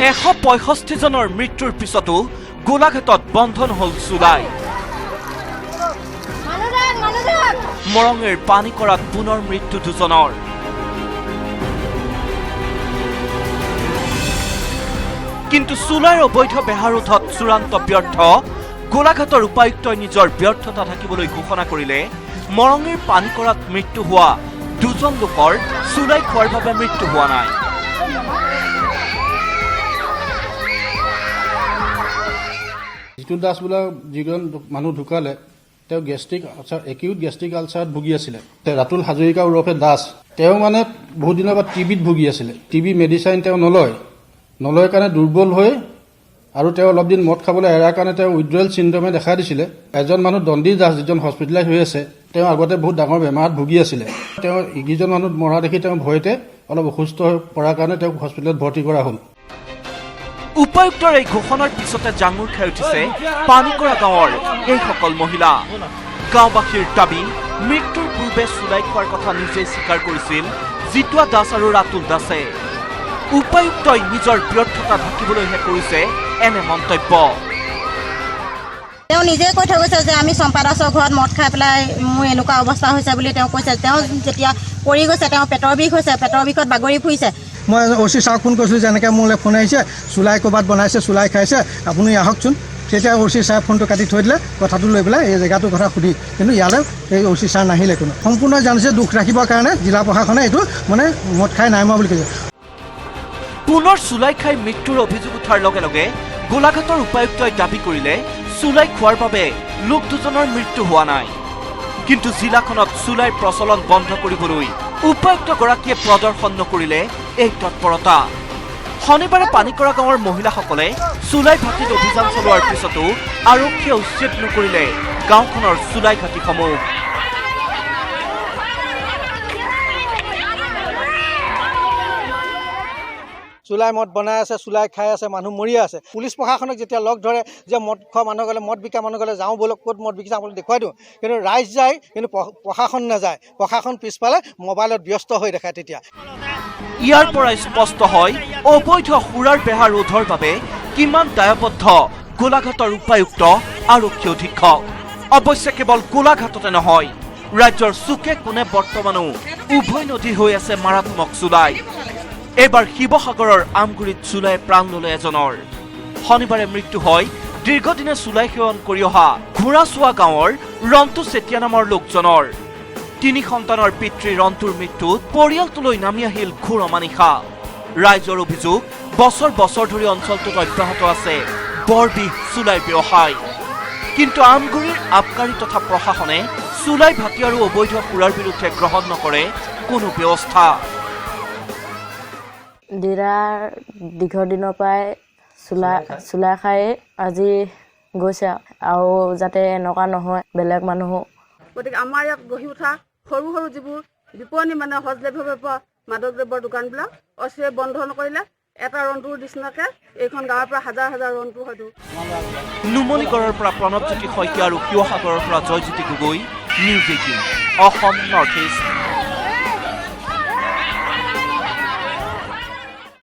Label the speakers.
Speaker 1: 165 জনৰ মৃত্যুৰ পিছতো গোলাঘাটত বন্ধন হল চুলাই। মৰঙেৰ পানীকৰাত পুনৰ মৃত্যু দুজনৰ। কিন্তু চুলাইৰ অবৈধ বেহাৰোধত চূড়ান্ত ব্যৰ্থ। গোলাঘাটৰ উপায়ুক্তই নিজৰ ব্যৰ্থতা থাকিবলৈ ঘোষণা কৰিলে মৰঙেৰ পানীকৰাত মৃত্যু হোৱা দুজন লোকৰ চুলাই খোৱাৰ বাবে মৃত্যু হোৱা নাই।
Speaker 2: জিতু দাস বোলা যিজন মানুহ ঢুকালে তেওঁ গেষ্ট্ৰিক আলচাৰ একিউট গেষ্ট্ৰিক আলচাৰত ভুগি আছিলে। ৰাতুল হাজৰিকা ওৰফে দাস তেওঁ মানে বহুত দিনৰ পৰা টিবিত ভুগি আছিলে। টিবি মেডিচাইন তেওঁ নলয় কাৰণে দুৰ্বল হৈ আৰু তেওঁ অলপ দিন মদ খাবলৈ এৰাৰ কাৰণে তেওঁ উইড্ৰয়েল চিণ্ড্ৰমে দেখা দিছিলে। এজন মানুহ দণ্ডী দাস যিজন হস্পিটেলাইজ হৈ আছে তেওঁ আগতে বহুত ডাঙৰ বেমাৰত ভুগি আছিলে। তেওঁ ইকিজন মানুহ মৰা দেখি তেওঁ ভয়তে অলপ অসুস্থ হৈ পৰাৰ কাৰণে তেওঁক হস্পিটেলত ভৰ্তি কৰা হ'ল।
Speaker 1: উপায়ুক্তৰ এই ঘোষণাৰ পিছতে জাঙুৰ খাই উঠিছে পানীকৰা গাঁৱৰ এইসকল মহিলা। গাঁওবাসীৰ দাবী, মৃত্যুৰ পূৰ্বে চুলাই খোৱাৰ কথা নিজে স্বীকাৰ কৰিছিল জিতুৱা দাস আৰু ৰাতুল দাসে। উপায়ুক্তই নিজৰ ব্যৰ্থতা ঢাকিবলৈহে কৰিছে এনে মন্তব্য।
Speaker 3: তেওঁ নিজে কৈ থৈ গৈছে যে আমি চম্পা দাসৰ ঘৰত মদ খাই পেলাই মোৰ এনেকুৱা অৱস্থা হৈছে বুলি তেওঁ কৈছে। তেওঁ যেতিয়া পৰি গৈছে তেওঁ পেটৰ বিষ হৈছে, পেটৰ বিষত বাগৰি ফুৰিছে।
Speaker 4: মই অচি ছাৰক ফোন কৰিছিলোঁ যে এনেকৈ মোলৈ ফোন আহিছে, চুলাই ক'ৰবাত বনাইছে, চুলাই খাইছে, আপুনি আহকচোন। তেতিয়া অচি ছাৰে ফোনটো কাটি থৈ দিলে, কথাটো লৈ পেলাই এই জেগাটোৰ কথা সুধি। কিন্তু ইয়ালৈ এই অচি ছাৰ নাহিলে কোনো। সম্পূৰ্ণ জানিছে দুখ ৰাখিবৰ কাৰণে জিলা প্ৰশাসনে এইটো মানে মদ খাই নাই মৰা বুলি কৈছে।
Speaker 1: পুনৰ চুলাই খাই মৃত্যুৰ অভিযোগ উঠাৰ লগে লগে গোলাঘাটৰ উপায়ুক্তই দাবী কৰিলে চুলাই খোৱাৰ বাবে লোক দুজনৰ মৃত্যু হোৱা নাই। কিন্তু জিলাখনত চুলাইৰ প্ৰচলন বন্ধ কৰিবলৈ উপায়ুক্তগৰাকীয়ে প্ৰদৰ্শন নকৰিলে এই তৎপৰতা। শনিবাৰে পানীকৰা গাঁৱৰ মহিলাসকলে চুলাই ঘাটিত অভিযান চলোৱাৰ পিছতো আৰক্ষীয়ে উচ্ছেদ নকৰিলে গাঁওখনৰ চুলাই ঘাটিসমূহ।
Speaker 4: চুলাই মদ বনাই আছে, চুলাই খাই আছে, মানুহ মৰি আছে। পুলিচ প্ৰশাসনক যেতিয়া লগ ধৰে যে মদ খোৱা মানুহ গ'লে, মদ বিকা মানুহ গ'লে যাওঁ বলক, ক'ত মদ বিকিছে আপোনালোকে দেখুৱাই দিওঁ। কিন্তু ৰাইজ যায়, কিন্তু প্ৰশাসন নাযায়। প্ৰশাসন পিছফালে মোবাইলত ব্যস্ত হৈ দেখায়। তেতিয়া
Speaker 1: ইয়াৰ পৰাই স্পষ্ট হয় অবৈধ সুৰাৰ বেহা ৰোধৰ বাবে কিমান দায়বদ্ধ গোলাঘাটৰ উপায়ুক্ত আৰক্ষী অধীক্ষক। অৱশ্যে কেৱল গোলাঘাটতে নহয়, ৰাজ্যৰ চুকে কোণে বৰ্তমানো উভয় নদী হৈ আছে মাৰাত্মক চুলাই। এইবাৰ শিৱসাগৰৰ আমগুৰিত চুলাই প্ৰাণ ললে এজনৰ। শনিবাৰে মৃত্যু হয় দীৰ্ঘদিনে চুলাই সেৱন কৰি অহা ঘোঁৰাচোৱা গাঁৱৰ ৰন্তু চেতিয়া নামৰ লোকজনৰ। 3 সন্তানৰ পিতৃ ৰন্তুৰ মৃত্যুত পৰিয়ালটোলৈ নামি আহিল ঘোৰ অমানিশা। ৰাইজৰ অভিযোগ, বছৰ বছৰ ধৰি অঞ্চলটোত অব্যাহত আছে বৰ বিষ চুলাইৰ ব্যৱসায়। কিন্তু আমগুৰিৰ আবকাৰী তথা প্ৰশাসনে চুলাই ভাটি আৰু অবৈধ সুৰাৰ বিৰুদ্ধে গ্ৰহণ নকৰে কোনো ব্যৱস্থা।
Speaker 5: দীৰ্ঘদিনৰ পৰাই চুলাই খাই আজি গৈছে আৰু যাতে এনেকুৱা নহয় বেলেগ মানুহো।
Speaker 6: গতিকে আমাৰ ইয়াত গঢ়ি উঠা সৰু সৰু যিবোৰ বিপণী মানে সজলেভাৱে পোৱা মাদক দ্ৰব্যৰ দোকানবিলাক অচিৰে বন্ধ নকৰিলে এটা ৰন্তুৰ নিচিনাকে এইখন গাঁৱৰ পৰা হাজাৰ হাজাৰ ৰন্তু হয়তো।
Speaker 1: নুমলীগড়ৰ পৰা প্ৰণৱজ্যোতি শইকীয়া আৰু শিৱসাগৰৰ পৰা Joyjyoti Gogoi, news 18 Assam north east.